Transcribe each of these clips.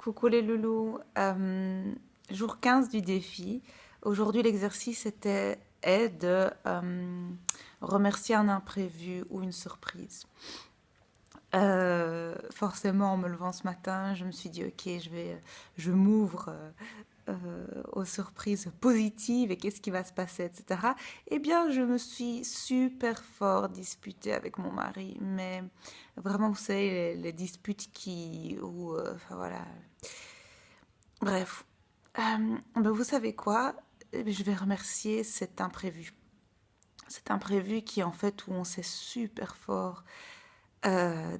Coucou les loulous. Jour 15 du défi. Aujourd'hui, l'exercice est de remercier un imprévu ou une surprise. Forcément, en me levant ce matin, je me suis dit, ok, je m'ouvre aux surprises positives et qu'est-ce qui va se passer, etc. Eh bien, je me suis super fort disputée avec mon mari, mais vraiment, vous savez, les disputes enfin voilà. Bref, ben vous savez quoi? Je vais remercier cet imprévu. Cet imprévu qui, en fait, où on s'est super fort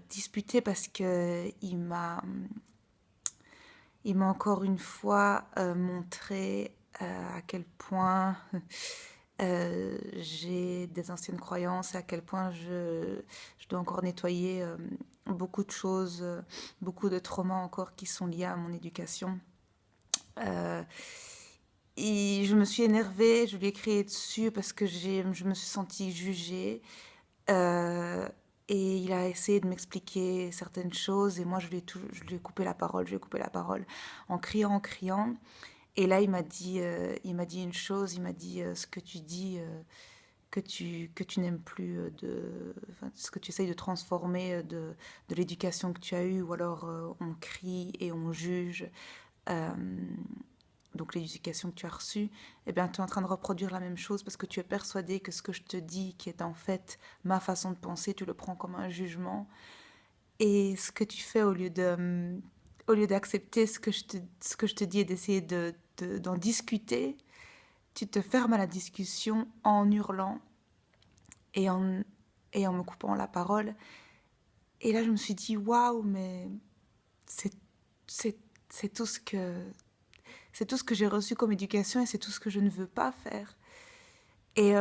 disputé parce que il m'a encore une fois montré à quel point j'ai des anciennes croyances et à quel point je dois encore nettoyer beaucoup de choses, beaucoup de traumas encore qui sont liés à mon éducation. Euh, et je me suis énervée, je lui ai crié dessus parce que je me suis sentie jugée. Euh, et il a essayé de m'expliquer certaines choses et moi je lui ai coupé la parole, je lui ai coupé la parole en criant, en criant. Et là il m'a dit une chose, il m'a dit ce que tu dis, que tu n'aimes plus, enfin, ce que tu essayes de transformer de l'éducation que tu as eue, ou alors on crie et on juge. Euh, donc l'éducation que tu as reçue, eh bien, tu es en train de reproduire la même chose parce que tu es persuadé que ce que je te dis, qui est en fait ma façon de penser, tu le prends comme un jugement. Et ce que tu fais au lieu d'accepter ce que je te dis et d'essayer d'en discuter, tu te fermes à la discussion en hurlant et et en me coupant la parole. Et là, je me suis dit, waouh, mais c'est, c'est, c'est tout ce que c'est tout ce que j'ai reçu comme éducation et c'est tout ce que je ne veux pas faire. Et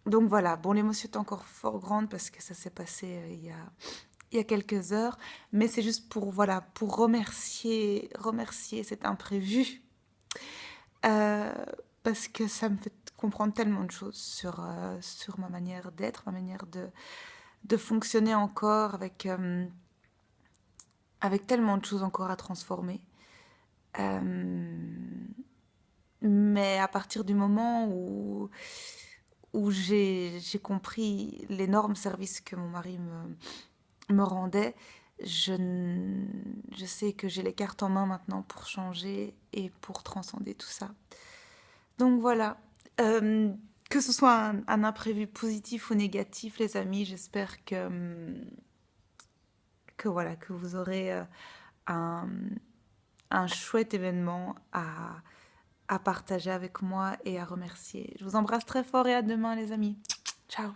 donc voilà, bon, l'émotion est encore fort grande parce que ça s'est passé il y a quelques heures, mais c'est juste pour, voilà, pour remercier cet imprévu, euh, parce que ça me fait comprendre tellement de choses sur ma manière d'être, ma manière de fonctionner encore avec tellement de choses encore à transformer. Euh, mais à partir du moment où j'ai compris l'énorme service que mon mari me rendait, je sais que j'ai les cartes en main maintenant pour changer et pour transcender tout ça. Donc voilà, Euh, que ce soit un imprévu positif ou négatif, les amis, j'espère que voilà, que vous aurez un, un chouette événement à partager avec moi et à remercier. Je vous embrasse très fort et à demain, les amis. Ciao.